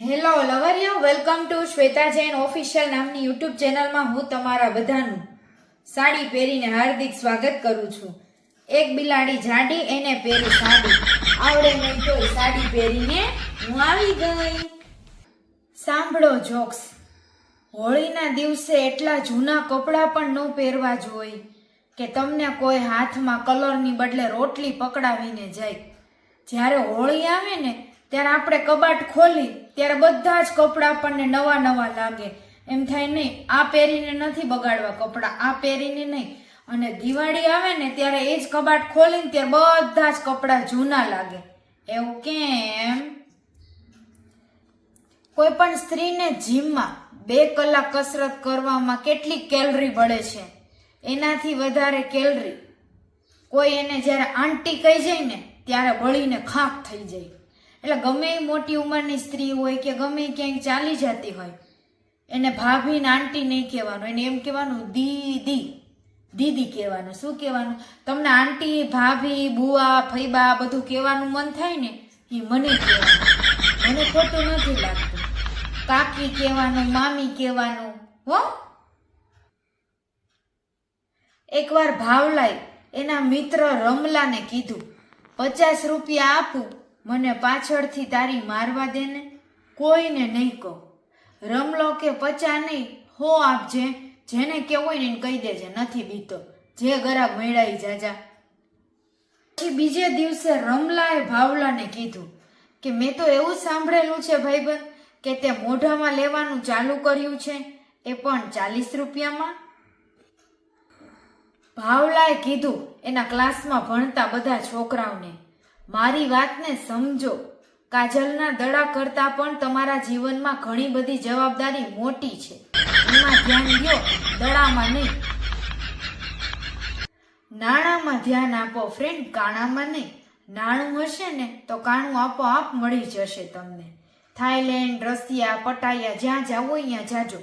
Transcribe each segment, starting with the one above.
Hello લવરિયો, welcome to Shweta Jain official નામની YouTube ચેનલમાં હું તમારા બધાનું સાડી પહેરીને હાર્દિક સ્વાગત કરું છું. એક બિલાડી જાડી એને પહેરી સાડી, આવડે નહીં તોય સાડી પહેરીને હું આવી ગઈ. સાંભળો જોક્સ. હોળીના દિવસે એટલા જૂના કપડાં પણ ન પહેરવા જોઈએ કે તમને કોઈ હાથમાં કલરની બદલે રોટલી પકડાવીને જાય. જ્યારે હોળી આવે ને ત્યારે આપણે કબાટ ખોલી ત્યારે બધા જ કપડાં આપણને નવા નવા લાગે. એમ થાય નહીં આ પહેરીને નથી બગાડવા કપડાં, આ પહેરીને નહીં. અને દિવાળી આવે ને ત્યારે એ જ કબાટ ખોલીને ત્યારે બધા જ કપડાં જૂના લાગે. એવું કેમ? કોઈ પણ સ્ત્રીને જીમમાં 2 કલાક કસરત કરવામાં કેટલી કેલરી બળે છે? એનાથી વધારે કેલરી કોઈ એને જ્યારે આંટી કહી જાય ને ત્યારે બળીને ખાખ થઈ જાય. એટલે ગમે એ મોટી ઉંમરની સ્ત્રી હોય કે ગમે ક્યાંય ચાલી જતી હોય, એને ભાભી ને આંટી નહીં કહેવાનું, એને એમ કહેવાનું દીદી, દીદી કહેવાનું. શું કહેવાનું? તમને આંટી, ભાભી, બુઆ, ફૈબા બધું કહેવાનું મન થાય ને એ મને કહેવાનું. મને ખોટું નથી લાગતું. કાકી કહેવાનું, મામી કહેવાનું. હો. એકવાર ભાવલાએ એના મિત્ર રમલાને કીધું, 50 રૂપિયા આપું, મને પાછળથી તારી મારવા દે ને, કોઈને નહીં કહો. રમલો કે 50 નહીં 100 આપજે, જેને કેવું હોય ને એને કહી દેજે, નથી બીતો, જે ગરાક મેળાઈ જાજા. પછી બીજે દિવસે રમલાએ ભાવલાને કીધું કે મેં તો એવું સાંભળેલું છે ભાઈબંધ કે તે મોઢામાં લેવાનું ચાલુ કર્યું છે, એ પણ 40 રૂપિયામાં. ભાવલાએ કીધું એના ક્લાસમાં ભણતા બધા છોકરાઓને, મારી વાતને સમજો, કાજલના દડા કરતા પણ તમારા જીવનમાં ઘણી બધી જવાબદારી મોટી છે, એમાં ધ્યાન દો, દડામાં નહીં. નાણામાં ધ્યાન આપો ફ્રેન્ડ, કાણામાં નહીં. નાણું હશે ને તો કાણું આપોઆપ મળી જશે તમને. થાઈલેન્ડ, રશિયા, પટાયા, જ્યાં જાવ હોય ત્યાં જાજો.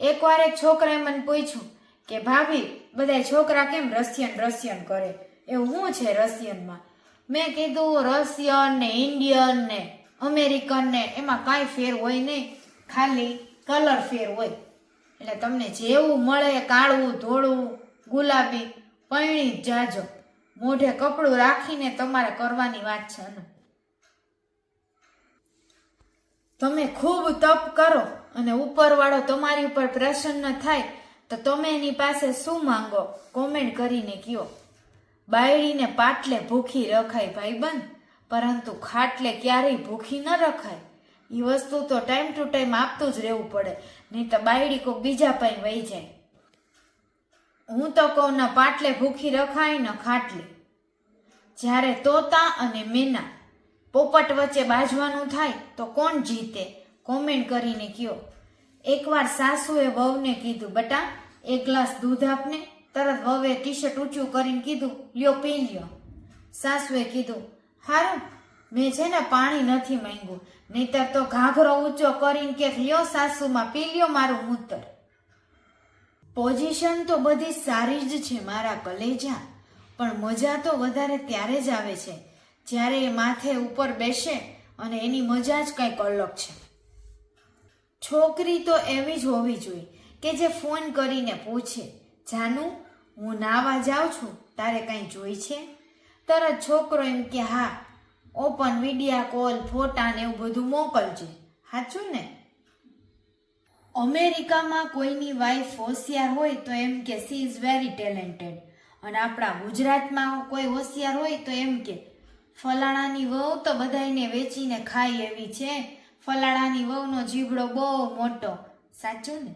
એકવાર એક છોકરાએ મને પૂછ્યું કે ભાભી બધા છોકરા કેમ રશિયન કરે, એવું શું છે રશિયનમાં? મેં કીધું રશિયન ને ઇન્ડિયન ને અમેરિકન ને એમાં કાંઈ ફેર હોય નહીં, ખાલી કલર ફેર હોય. એટલે તમને જેવું મળે, કાળું, ધોળું, ગુલાબી, પૈણી જ જાજો. મોઢે કપડું રાખીને તમારે કરવાની વાત છે ને. તમે ખૂબ તપ કરો અને ઉપરવાળો તમારી ઉપર પ્રસન્ન થાય તો તમે એની પાસે શું માંગો કોમેન્ટ કરીને કયો. બાયડીને પાટલે ભૂખી રખાય ભાઈબંધ, પરંતુ ખાટલે ક્યારેય ભૂખી ન રખાય. એ વસ્તુ તો ટાઈમ ટુ ટાઈમ આપતું જ રહેવું પડે, નહીં તો બાયડી કોઈક બીજા પાસે વહી જાય. હું તો કહું ને પાટલે ભૂખી રખાય ને ખાટલે. જ્યારે તોતા અને મેના પોપટ વચ્ચે બાજવાનું થાય તો કોણ જીતે? કોમેન્ટ કરીને કયો. એકવાર સાસુએ વહુને કીધું, બટા 1 ગ્લાસ દૂધ આપને. તરત વહુએ ટી-શર્ટ ઊંચું કરીને કીધું, લ્યો પી લ્યો. સાસુએ કીધું, હારું મેં છે ને પાણી નથી માંગ્યું, નહીતર તો ઘાઘરો ઊંચો કરીને કે લ્યો સાસુમાં પી લ્યો મારું મૂતર. પોઝિશન તો બધી સારી જ છે મારા કલેજા, પણ મજા તો વધારે ત્યારે જ આવે છે જ્યારે એ માથે ઉપર બેસે અને એની મજા જ કંઈક અલગ છે. છોકરી તો એવી જ હોવી જોઈએ કે જે ફોન કરીને પૂછે, જાનું હું નાવા જાઉં છું, તારે કંઈ જોઈ છે? તરત છોકરો એમ કે હા, ઓપન વિડિયા કોલ, ફોટા ને એવું બધું મોકલજે. સાચું ને? અમેરિકામાં કોઈની વાઈફ હોશિયાર હોય તો એમ કે સી ઇઝ વેરી ટેલેન્ટેડ, અને આપણા ગુજરાતમાં કોઈ હોશિયાર હોય તો એમ કે ફલાણાની વહુ તો બધાને વેચીને ખાય એવી છે, ફલાણાની વહુનો જીભડો બહુ મોટો. સાચું ને?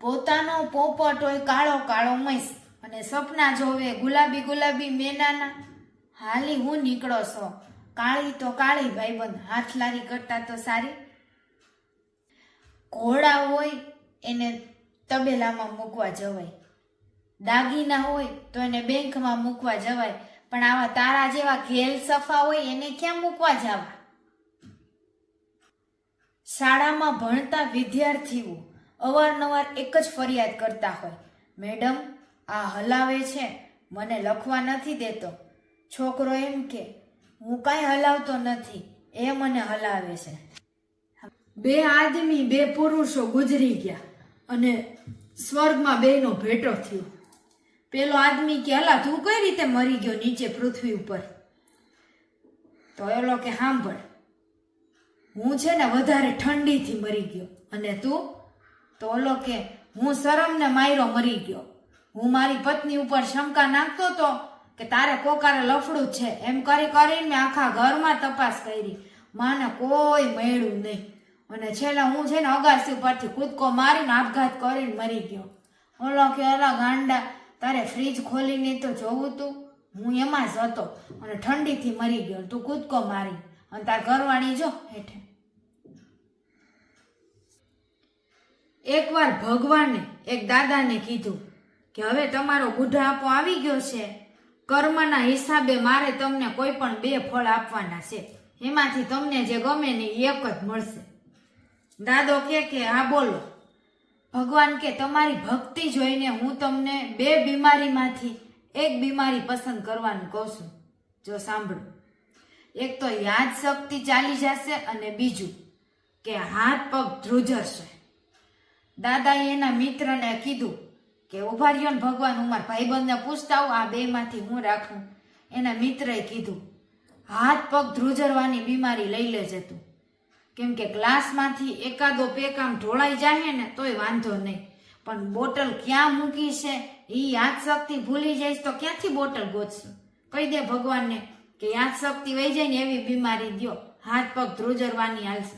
પોતાનો પોપટ હોય કાળો કાળો મૈસ અને સપના જોવે ગુલાબી ગુલાબી મેનાના, હાલી હું નીકળો છો, કાળી તો કાળી ભાઈબંધ, હાથલારી કરતા તો સારી. ઘોડા હોય એને તબેલામાં મૂકવા જવાય, દાગીના હોય તો એને બેંકમાં મૂકવા જવાય, પણ આવા તારા જેવા ઘેલ સફા હોય એને ક્યાં મૂકવા જવા? શાળામાં ભણતા વિદ્યાર્થીઓ અવારનવાર એક જ ફરિયાદ કરતા હોય, મેડમ આ હલાવે છે, મને લખવા નથી દેતો. છોકરો એમ કે હું કાંઈ હલાવતો નથી, એ મને હલાવે છે. 2 આદમી 2 પુરુષો ગુજરી ગયા અને સ્વર્ગમાં બેનો ભેટો થયો. પેલો આદમી કે અલા તું કઈ રીતે મરી ગયો નીચે પૃથ્વી ઉપર? તો એલો કે સાંભળ, હું છે ને વધારે ઠંડીથી મરી ગયો. અને તું? તો ઓલો કે હું શરમને માર્યો મરી ગયો. હું મારી પત્ની ઉપર શંકા નાખતો હતો કે તારે કોકારે લફડું છે. એમ કરી કરીને મેં આખા ઘરમાં તપાસ કરી, માને કોઈ મળ્યું નહીં. અને છેલ્લે હું છે ને અગાસી ઉપરથી કૂદકો મારીને આપઘાત કરીને મરી ગયો. ઓલો કે અલા ગાંડા, તારે ફ્રીજ ખોલીને તો જોવું તું? હું એમાં જ હતો અને ઠંડીથી મરી ગયો. તું કૂદકો મારી અને તાર ઘરવાળી જો હેઠે. એકવાર ભગવાને એક દાદાને કીધું કે હવે તમારો બુઢાપો આવી ગયો છે, કર્મના હિસાબે મારે તમને કોઈ પણ 2 ફળ આપવાના છે, એમાંથી તમને જે ગમે ને એક જ મળશે. દાદો કે હા બોલો. ભગવાન કે તમારી ભક્તિ જોઈને હું તમને 2 બીમારીમાંથી એક બીમારી પસંદ કરવાનું કહું છું. જો સાંભળો, એક તો યાદ શક્તિ ચાલી જશે અને બીજું કે હાથ પગ ધ્રુજશે. દાદાએ એના મિત્રને કીધું કે ઉભા રહ્યો ને ભગવાન, હું મારા ભાઈબંધને પૂછતા આવું આ 2 માંથી હું રાખું. એના મિત્રએ કીધું હાથ પગ ધ્રુજરવાની બીમારી લઈ લેજે તું, કેમ કે ગ્લાસમાંથી એકાદો પેક આમ ઢોળાઈ જાય ને તોય વાંધો નહીં, પણ બોટલ ક્યાં મૂકી છે એ યાદ શક્તિ ભૂલી જઈશ તો ક્યાંથી બોટલ ગોતશું? કહી દે ભગવાનને કે યાદ શક્તિ વહી જાય ને એવી બીમારી દ્યો, હાથ પગ ધ્રુજરવાની હાલશે.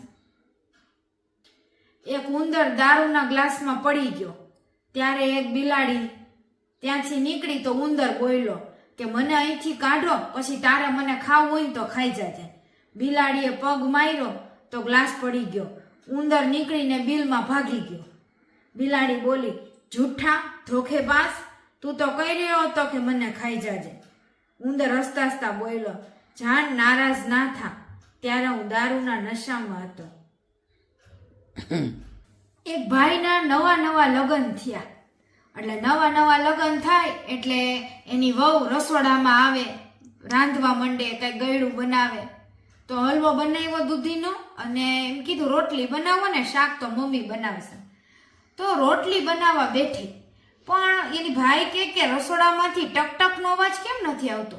એક ઉંદર દારૂના ગ્લાસમાં પડી ગયો ત્યારે એક બિલાડી ત્યાંથી નીકળી તો ઉંદર બોલ્યો કે મને અહીંથી કાઢો, પછી તારે મને ખાવું હોય ને તો ખાઈ જાજે. બિલાડીએ પગ માર્યો તો ગ્લાસ પડી ગયો. ઉંદર નીકળીને બિલમાં ભાગી ગયો. બિલાડી બોલી, જૂઠા ધોખેબાજ, તું તો કહી રહ્યો હતો કે મને ખાઈ જાજે. ઉંદર હસતા હસતા બોલ્યો, જાણ નારાજ ના થા, ત્યારે હું દારૂના નશામાં હતો. એક ભાઈના નવા લગ્ન થયા. એટલે નવા લગ્ન થાય એટલે એની વહુ રસોડામાં આવે, રાંધવા માંડે, કઈ ગળ્યું બનાવે. તો હલવો બનાવ્યો દૂધીનો અને એમ કીધું રોટલી બનાવો ને શાક તો મમ્મી બનાવશે. તો રોટલી બનાવવા બેઠી, પણ એની ભાઈ કે રસોડામાંથી ટકટકનો અવાજ કેમ નથી આવતો?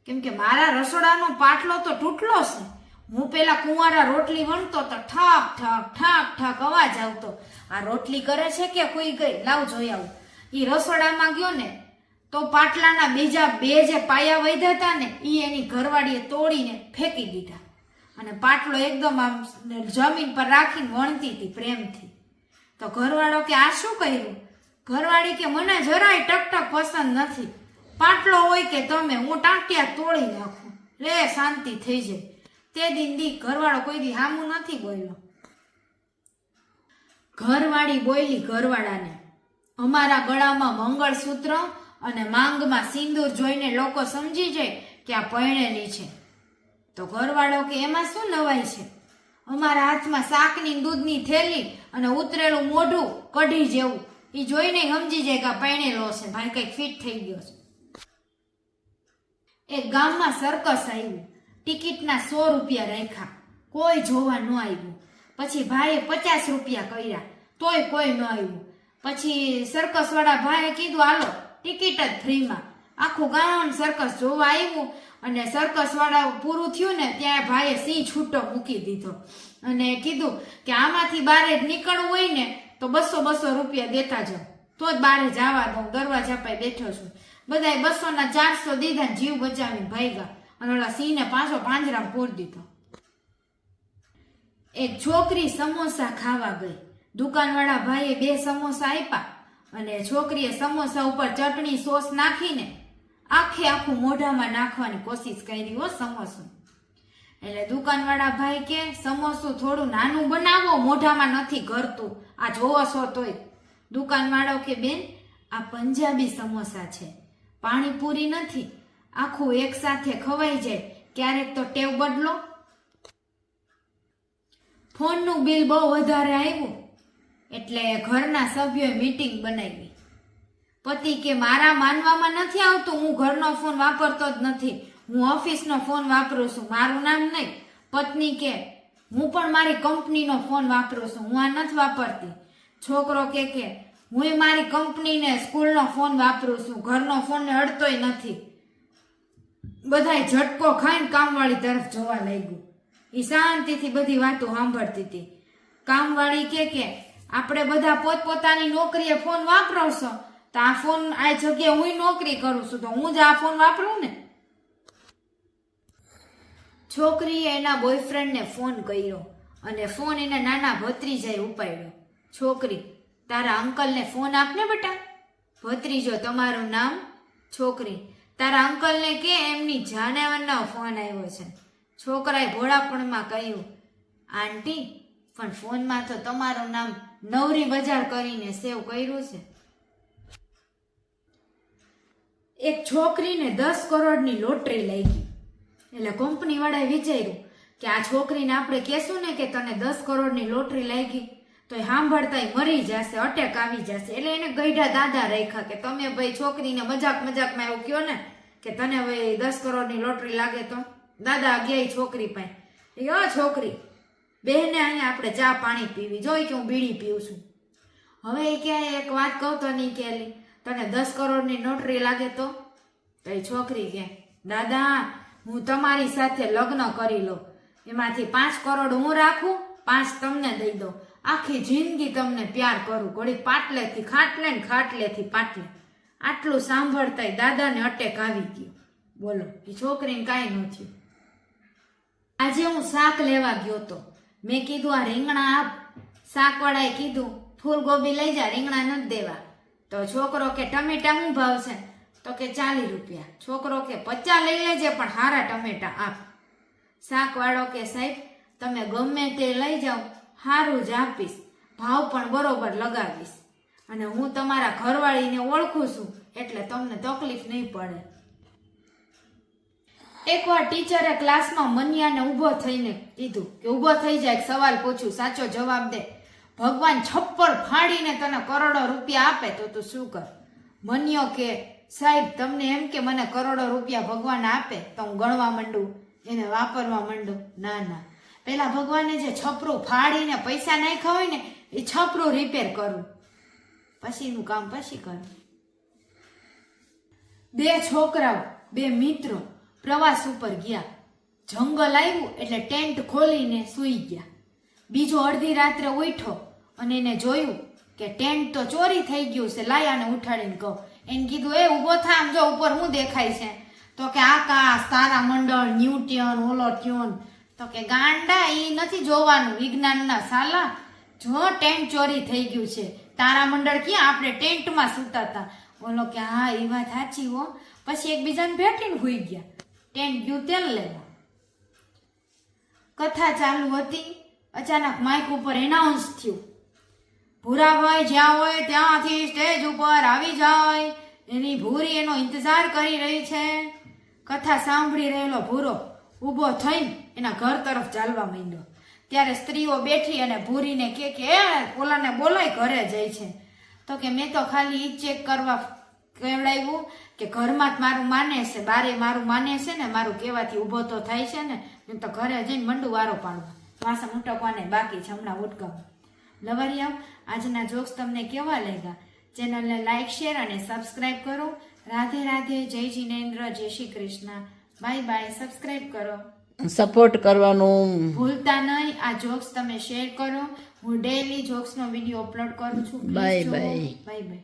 કેમ કે મારા રસોડાનો પાટલો તો તૂટલો છે. હું પેલા કુંવારા રોટલી વણતો તો ઠાક ઠાક ઠાક ઠાક અવાજ આવતો. આ રોટલી કરે છે કે કોઈ ગઈ? લાવ જોઈ આવું. એ રસોડામાં ગયો ને તો પાટલાના બીજા 2 જે પાયા વધ્યા હતા ને એ એની ઘરવાળીએ તોડીને ફેંકી દીધા અને પાટલો એકદમ આમ જમીન પર રાખીને વણતી હતી પ્રેમથી. તો ઘરવાળો કે આ શું કર્યું? ઘરવાળી કે મને જરાય ટકટક પસંદ નથી. પાટલો હોય કે તમે, હું ટાંટિયા તોડી નાખું. લે શાંતિ થઈ જાય. તે દિન ઘરવાળો કોઈ દી હામું નથી બોલ્યો. ઘરવાળી બોલી ઘરવાળાને, અમારા ગળામાં મંગળસૂત્ર અને માંગમાં સિંદૂર જોઈને લોકો સમજી જાય કે આ પરણેલી છે. તો ઘરવાળો કે એમાં શું નવાઈ છે? અમારા હાથમાં શાકની દૂધની થેલી અને ઉતરેલું મોઢું કઢી જેવું, એ જોઈને સમજી જાય કે આ પરણેલો છે, ભાઈ કઈક ફિટ થઈ ગયો છે. એક ગામમાં સર્કસ આવ્યું. ટિકિટના 100 રૂપિયા રાખ્યા, કોઈ જોવા ન આવ્યું. પછી ભાઈએ 50 રૂપિયા કર્યા તોય કોઈ ન આવ્યું. પછી સર્કસ વાળા ભાઈએ કીધું હાલો ટિકિટ જ ફ્રીમાં. આખું ગામ સર્કસ જોવા આવ્યું અને સર્કસ વાળા પૂરું થયું ને ત્યાં ભાઈએ સિંહ છૂટો મૂકી દીધો અને કીધું કે આમાંથી બારે નીકળવું હોય ને તો 200 રૂપિયા દેતા જાઓ તો જ બારે જવા દઉં, દરવાજા પર બેઠો છું. બધાએ 200 ના 400 દીધા, જીવ બચાવીને ભાગ્યા અને ઓલા સિંહને પાછો પાંજરામાં પૂરી દીધો. એક છોકરી સમોસા ખાવા ગઈ. દુકાનવાળા ભાઈએ 2 સમોસા આપ્યા અને છોકરીએ સમોસા ઉપર ચટણી સોસ નાખીને આખું મોઢામાં નાખવાની કોશિશ કરી. હો સમોસું. એટલે દુકાનવાળા ભાઈ કે સમોસું થોડું નાનું બનાવો, મોઢામાં નથી ઘરતું, આ જોવો છો તોય. દુકાનવાળો કે બેન આ પંજાબી સમોસા છે, પાણીપુરી નથી, આખું એક સાથે ખવાઈ જાય, ક્યારેક તો ટેવ બદલો. ફોનનું બિલ બહુ વધારે આવ્યું એટલે ઘરના સભ્યોએ મીટિંગ બનાવી. પતિ કે મારા માનવામાં નથી આવતું, હું ઘરનો ફોન વાપરતો જ નથી, હું ઓફિસનો ફોન વાપરું છું, મારું નામ નહીં. પત્ની કે હું પણ મારી કંપનીનો ફોન વાપરું છું, હું આ નથી વાપરતી. છોકરો કે હું મારી કંપનીને સ્કૂલનો ફોન વાપરું છું, ઘરનો ફોન ને અડતોય નથી. બધાય ઝટકો ખાઈને કામવાળી તરફ જોવા લાગ્યું. એ શાંતિથી બધી વાતો સાંભળતી હતી. કામવાળી કે આપણે બધા પોતપોતાની નોકરીએ ફોન વાપરશો તો આ ફોન આ જગ્યાએ હું નોકરી કરું છું તો હું જ આ ફોન વાપરું ને. છોકરીએ એના બોયફ્રેન્ડને ફોન કર્યો અને ફોન એના નાના ભત્રીજાએ ઉપાડ્યો. છોકરી, તારા અંકલને ફોન આપને બેટા. ભત્રીજો, તમારું નામ? છોકરી, તારા અંકલને કે એમની જાનેવરનો ફોન આવ્યો છે. છોકરાએ ભોળાપણમાં કહ્યું, આંટી પણ ફોનમાં તો તમારું નામ નવરી બજાર કરીને સેવ કર્યું છે. એક છોકરીને 10 કરોડની લોટરી લાગી. એટલે કંપની વાળાએ વિચાર્યું કે આ છોકરીને આપણે કહેશું ને કે તને 10 કરોડની લોટરી લાગી તો એ સાંભળતા મરી જશે, અટેક આવી જશે. એટલે એને ગઈઢા દાદા રાખ્યા કે તમે ભાઈ છોકરીને મજાકમાં એવું કહો ને કે તને ભાઈ 10 કરોડની લોટરી લાગે તો. દાદા ગયા છોકરી પાસે, છોકરી બેને અહીંયા આપણે ચા પાણી પીવી, જોઈ કે હું બીડી પીવું છું. હવે એ કે એક વાત કહું તો નહીં કે તને 10 કરોડની લોટરી લાગે તો એ છોકરી કે દાદા હું તમારી સાથે લગ્ન કરી લો, એમાંથી 5 કરોડ હું રાખું, 5 તમને દઈ દો, આખી જિંદગી તમને પ્યાર કરું, ઘડી પાટલેથી ખાટલે ને ખાટલેથી પાટલે. આટલું સાંભળતા દાદાને અટેક આવી ગયો. બોલો, એ છોકરીને કાંઈ ન થયું. આજે હું શાક લેવા ગયો તો, મેં કીધું આ રીંગણા આપ. શાકવાળાએ કીધું ફૂલગોબી લઈ જા, રીંગણા નથી દેવા. તો છોકરો કે ટમેટા શું ભાવ છે? તો કે 40 રૂપિયા. છોકરો કે 50 લઈ લેજે પણ હારા ટમેટા આપ. શાકવાળો કે સાહેબ તમે ગમે તે લઈ જાઓ, હારું જ આપીશ, ભાવ પણ બરોબર લગાવીશ, અને હું તમારા ઘરવાળીને ઓળખું છું એટલે તમને તકલીફ નહીં પડે. એકવાર ટીચરે ક્લાસમાં મનિયાને ઊભો થઈને કીધું કે ઊભો થઈ જાય, એક સવાલ પૂછું, સાચો જવાબ દે. ભગવાન છપ્પર ફાડીને તને કરોડો રૂપિયા આપે તો તું શું કર? મનિયો કે સાહેબ તમને એમ કે મને કરોડો રૂપિયા ભગવાન આપે તો હું ગણવા માંડું, એને વાપરવા માંડું? ના ના, પેલા ભગવાને જે છપરું ફાડીને પૈસા નાખ્યા હોય ને એ છપરું રિપેર કરવું, પછીનું કામ પછી કરવું. 2 છોકરાઓ 2 મિત્રો પ્રવાસ ઉપર ગયા. જંગલ આવ્યું એટલે ટેન્ટ ખોલીને સૂઈ ગયા. બીજો અડધી રાત્રે ઉઠ્યો અને એને જોયું કે ટેન્ટ તો ચોરી થઈ ગયું છે. લાયાને ઉઠાડીને કહો, એને કીધું એ ઊભો થા, આમ જો ઉપર શું દેખાય છે? તો કે આકાશ, તારામંડળ, ન્યૂટન, ઓલો ટ્યુન. તો કે ગાંડા, એ નથી જોવાનું વિજ્ઞાનના સાલા, જો ટેન્ટ ચોરી થઈ ગયું છે. તારામંડળ ક્યાં? આપણે ટેન્ટમાં સૂતા હતા. બોલો કે હા એ વાત સાચી હો. પછી એકબીજાને ભેટીને સૂઈ ગયા. ટેન્ટ ગયું તેલ લેવા. કથા ચાલુ હતી, અચાનક માઇક ઉપર એનાઉન્સ થયું, ભૂરાભાઈ જ્યાં હોય ત્યાંથી સ્ટેજ ઉપર આવી જાય, એની ભૂરી એનો ઇંતજાર કરી રહી છે. કથા સાંભળી રહેલો ભૂરો ઊભો થઈને એના ઘર તરફ ચાલવા માંડ્યો. ત્યારે સ્ત્રીઓ બેઠી અને ભૂરીને કે ઓલાને બોલાય ઘરે જાય છે. તો કે મેં તો ખાલી ઈ ચેક કરવા કહેવડાવ્યું કે ઘરમાં જ મારું માને છે, બારે મારું માને છે ને, મારું કહેવાથી ઊભો તો થાય છે ને, એમ તો ઘરે જઈને મંડું વારો પાડવા, વાસણ ઉટકવાને બાકી છે હમણાં ઉટકાવું. લવરિયાઓ, આજના જોક્સ તમને કેવા લાગ્યા? ચેનલને લાઈક, શેર અને સબસ્ક્રાઈબ કરો. રાધે રાધે, જય જિનેન્દ્ર, જય Shri Krishna. Bye bye. Subscribe કરો, સપોર્ટ કરવાનું ભૂલતા નહીં. આ જોક્સ તમે શેર કરો. હું ડેઈલી જોક્સનો વિડીયો અપલોડ કરું છું. Bye bye. Bye bye.